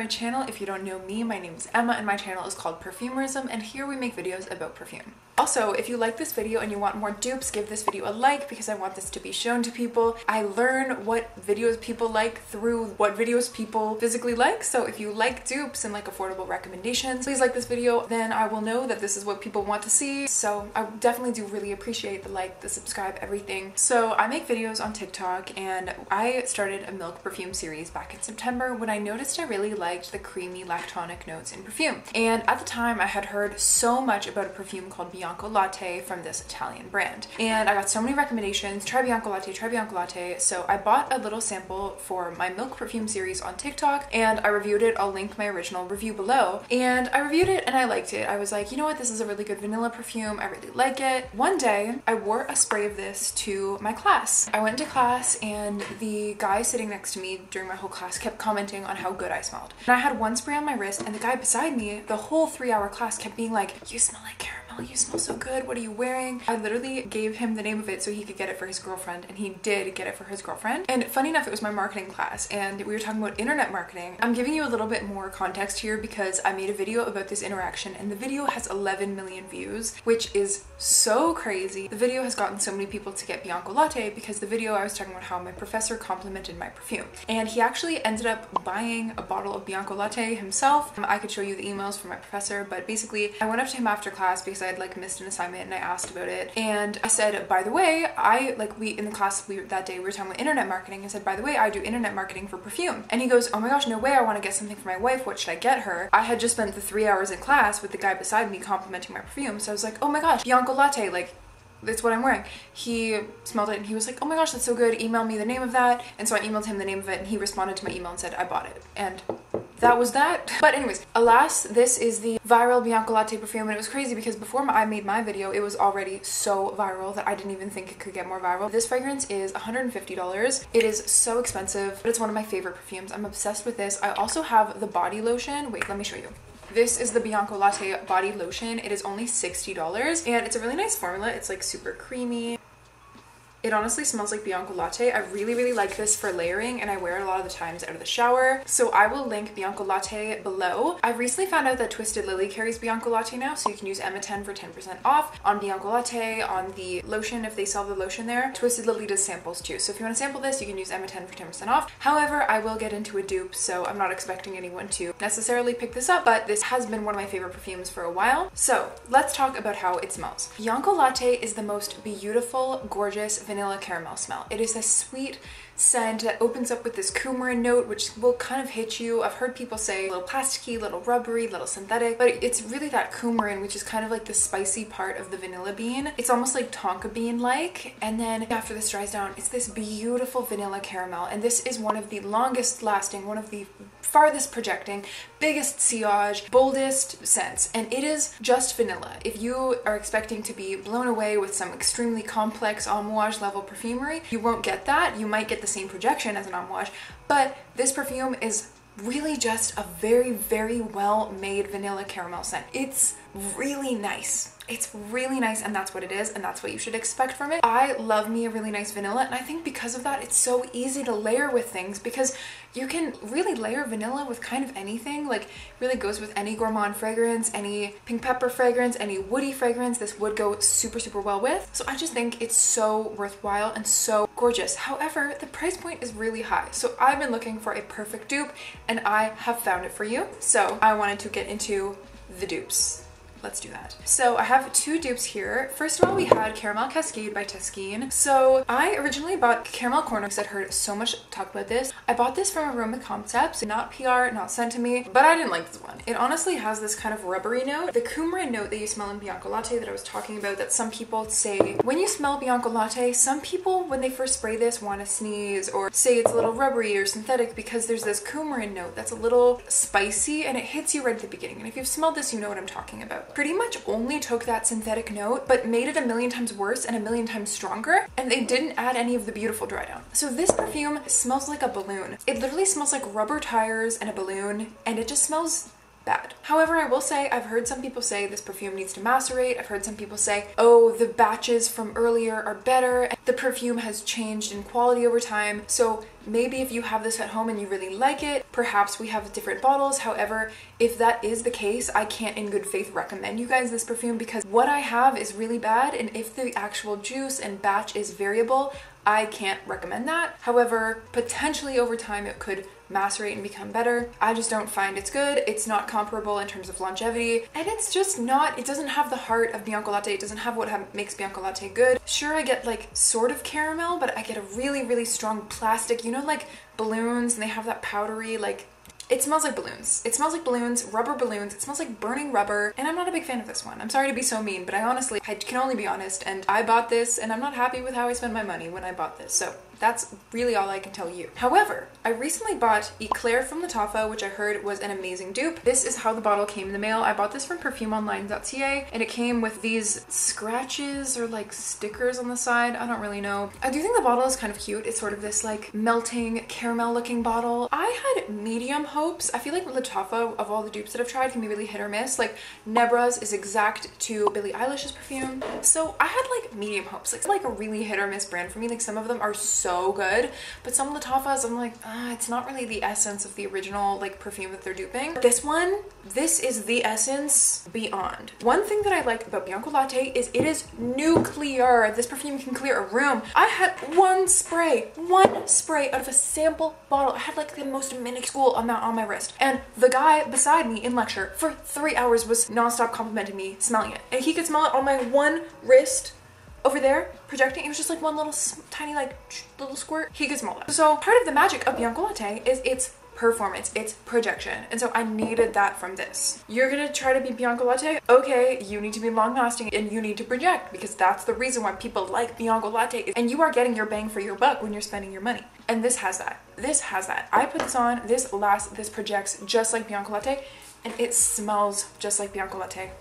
my channel. If you don't know me, my name is Emma and my channel is called Perfumerism, and here we make videos about perfume. Also, if you like this video and you want more dupes, give this video a like because I want this to be shown to people. I learn what videos people like through what videos people physically like. So if you like dupes and like affordable recommendations, please like this video. Then I will know that this is what people want to see. So I definitely do really appreciate the like, the subscribe, everything. So I make videos on TikTok and I started a milk perfume series back in September when I noticed I really liked the creamy lactonic notes in perfume. And at the time I had heard so much about a perfume called Bianco Latte from this Italian brand. And I got so many recommendations, try Bianco Latte, try Bianco Latte. So I bought a little sample for my milk perfume series on TikTok and I reviewed it. I'll link my original review below. And I reviewed it and I liked it. I was like, you know what, this is a really good vanilla perfume. I really like it. One day I wore a spray of this to my class. I went to class and the guy sitting next to me during my whole class kept commenting on how good I smelled. And I had one spray on my wrist and the guy beside me, the whole 3-hour class kept being like, you smell like caramel, you smell so good, what are you wearing? I literally gave him the name of it so he could get it for his girlfriend, and he did get it for his girlfriend. And funny enough, it was my marketing class and we were talking about internet marketing. I'm giving you a little bit more context here because I made a video about this interaction and the video has 11 million views, which is so crazy. The video has gotten so many people to get Bianco Latte because the video I was talking about how my professor complimented my perfume, and he actually ended up buying a bottle of Bianco Latte himself. I could show you the emails from my professor, but basically I went up to him after class because I had like missed an assignment and I asked about it, and I said, by the way, in the class that day we were talking about internet marketing. I said, by the way, I do internet marketing for perfume. And he goes, oh my gosh, no way, I want to get something for my wife, what should I get her? I had just spent the 3 hours in class with the guy beside me complimenting my perfume, so I was like, oh my gosh, Bianco Latte, like that's what I'm wearing. He smelled it and he was like, oh my gosh, that's so good, email me the name of that. And so I emailed him the name of it and he responded to my email and said, I bought it. And that was that. But anyways, alas, this is the viral Bianco Latte perfume, and it was crazy because before I made my video, it was already so viral that I didn't even think it could get more viral. This fragrance is $150. It is so expensive, but it's one of my favorite perfumes. I'm obsessed with this. I also have the body lotion. Wait, let me show you. This is the Bianco Latte body lotion. It is only $60 and it's a really nice formula. It's like super creamy. It honestly smells like Bianco Latte. I really, really like this for layering and I wear it a lot of the times out of the shower. So I will link Bianco Latte below. I recently found out that Twisted Lily carries Bianco Latte now, so you can use Emma10 for 10% off on Bianco Latte, on the lotion if they sell the lotion there. Twisted Lily does samples too, so if you want to sample this, you can use Emma10 for 10% off. However, I will get into a dupe, so I'm not expecting anyone to necessarily pick this up, but this has been one of my favorite perfumes for a while. So let's talk about how it smells. Bianco Latte is the most beautiful, gorgeous vanilla caramel smell. It is a sweet scent that opens up with this coumarin note, which will kind of hit you. I've heard people say a little plasticky, little rubbery, little synthetic, but it's really that coumarin, which is kind of like the spicy part of the vanilla bean. It's almost like tonka bean like, and then after this dries down, it's this beautiful vanilla caramel, and this is one of the longest lasting, one of the farthest projecting, biggest sillage, boldest scents, and it is just vanilla. If you are expecting to be blown away with some extremely complex amouage level perfumery, you won't get that. You might get the same projection as an amouage, but this perfume is really just a very, very well made vanilla caramel scent. It's really nice. It's really nice, and that's what it is, and that's what you should expect from it. I love me a really nice vanilla, and I think because of that, it's so easy to layer with things because you can really layer vanilla with kind of anything. Like, really goes with any gourmand fragrance, any pink pepper fragrance, any woody fragrance. This would go super, super well with. So I just think it's so worthwhile and so gorgeous. However, the price point is really high. So I've been looking for a perfect dupe, and I have found it for you. So I wanted to get into the dupes. Let's do that. So I have two dupes here. First of all, we had Caramel Cascade by Cascade. So I originally bought Caramel Corner because I'd heard so much talk about this. I bought this from Aroma Concepts, not PR, not sent to me, but I didn't like this one. It honestly has this kind of rubbery note. The coumarin note that you smell in Bianco Latte that I was talking about, that some people say, when you smell Bianco Latte, some people, when they first spray this, want to sneeze or say it's a little rubbery or synthetic because there's this coumarin note that's a little spicy and it hits you right at the beginning. And if you've smelled this, you know what I'm talking about. Pretty much only took that synthetic note but made it a million times worse and a million times stronger, and they didn't add any of the beautiful dry down. So this perfume smells like a balloon. It literally smells like rubber tires and a balloon, and it just smells bad. However, I will say I've heard some people say this perfume needs to macerate. I've heard some people say, oh, the batches from earlier are better. The perfume has changed in quality over time. So maybe if you have this at home and you really like it, perhaps we have different bottles. However, if that is the case, I can't in good faith recommend you guys this perfume because what I have is really bad, and if the actual juice and batch is variable, I can't recommend that. However, potentially over time it could macerate and become better. I just don't find it's good. It's not comparable in terms of longevity, and it's just not, it doesn't have the heart of Bianco Latte. It doesn't have what makes Bianco Latte good. Sure, I get like sort of caramel, but I get a really, really strong plastic, you know, like balloons, and they have that powdery, like, it smells like balloons. It smells like balloons, rubber balloons. It smells like burning rubber, and I'm not a big fan of this one. I'm sorry to be so mean, but I can only be honest, and I bought this, and I'm not happy with how I spent my money when I bought this, so that's really all I can tell you. However, I recently bought Eclaire from Lattafa, which I heard was an amazing dupe. This is how the bottle came in the mail. I bought this from perfumeonline.ca, and it came with these scratches or like stickers on the side. I don't really know. I do think the bottle is kind of cute. It's sort of this like melting caramel looking bottle. I had medium hopes. I feel like Lattafa, of all the dupes that I've tried, can be really hit or miss. Like Nebra's is exact to Billie Eilish's perfume. So I had like medium hopes. It's like a really hit or miss brand for me. Like some of them are so good, but some Lattafas I'm like, it's not really the essence of the original like perfume that they're duping. This one, this is the essence beyond. One thing that I like about Bianco Latte is it is nuclear. This perfume can clear a room. I had one spray out of a sample bottle. I had like the most minuscule amount on my wrist, and the guy beside me in lecture for 3 hours was non-stop complimenting me smelling it, and he could smell it on my one wrist over there projecting. It was just like one little tiny like little squirt. He could smell that. So part of the magic of Bianco Latte is its performance, its projection, and so I needed that from this. You're gonna try to be Bianco Latte? Okay, you need to be long lasting and you need to project, because that's the reason why people like Bianco Latte, and you are getting your bang for your buck when you're spending your money. And this has that. This has that. I put this on, this projects just like Bianco Latte, and it smells just like Bianco Latte.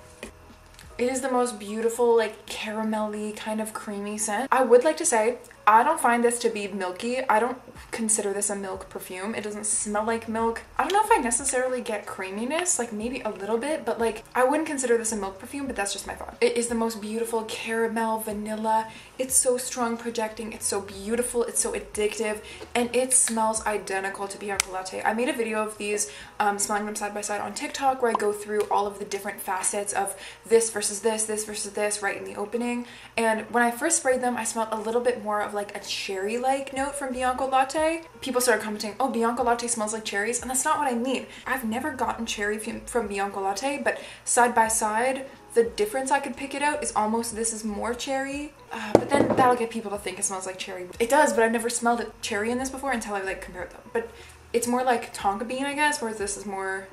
It is the most beautiful, like caramelly kind of creamy scent. I would like to say, I don't find this to be milky. I don't consider this a milk perfume. It doesn't smell like milk. I don't know if I necessarily get creaminess, like maybe a little bit, but like I wouldn't consider this a milk perfume, but that's just my thought. It is the most beautiful caramel, vanilla. It's so strong projecting. It's so beautiful. It's so addictive, and it smells identical to Bianco Latte. I made a video of these smelling them side by side on TikTok, where I go through all of the different facets of this versus this versus this right in the opening. And when I first sprayed them, I smelled a little bit more of like a cherry-like note from Bianco Latte. People started commenting, oh, Bianco Latte smells like cherries, and that's not what I mean. I've never gotten cherry from Bianco Latte, but side by side, the difference I could pick it out is almost this is more cherry, but then that'll get people to think it smells like cherry. It does, but I've never smelled a cherry in this before until I like compared them. But it's more like tonka bean, I guess, whereas this is more,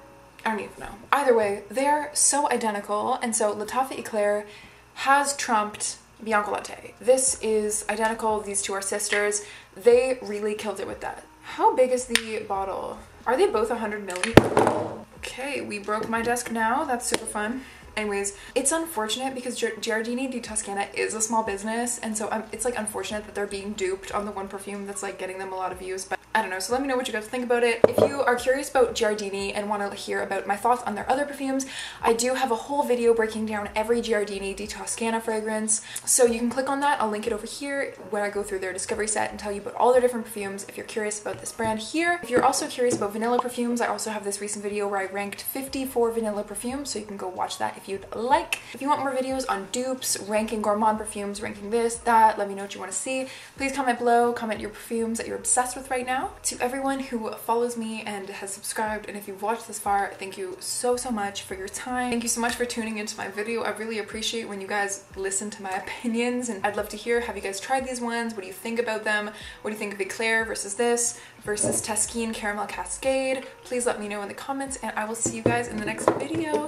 I don't even know. Either way, they're so identical, and so Lattafa Eclaire has trumped Bianco Latte. This is identical. These two are sisters. They really killed it with that. How big is the bottle? Are they both 100 milliliters? Okay, we broke my desk now. That's super fun. Anyways, it's unfortunate because Giardini di Toscana is a small business, and so it's like unfortunate that they're being duped on the one perfume that's like getting them a lot of views, but I don't know. So let me know what you guys think about it. If you are curious about Giardini and want to hear about my thoughts on their other perfumes, I do have a whole video breaking down every Giardini di Toscana fragrance, so you can click on that. I'll link it over here where I go through their discovery set and tell you about all their different perfumes if you're curious about this brand here. If you're also curious about vanilla perfumes, I also have this recent video where I ranked 54 vanilla perfumes, so you can go watch that if you'd like. If you want more videos on dupes, ranking gourmand perfumes, ranking this, that, let me know what you want to see. Please comment below, comment your perfumes that you're obsessed with right now. To everyone who follows me and has subscribed, and if you've watched this far, thank you so much for your time. Thank you so much for tuning into my video. I really appreciate when you guys listen to my opinions, and I'd love to hear, have you guys tried these ones? What do you think about them? What do you think of Eclaire versus this versus Cascade Caramel Cascade? Please let me know in the comments, and I will see you guys in the next video.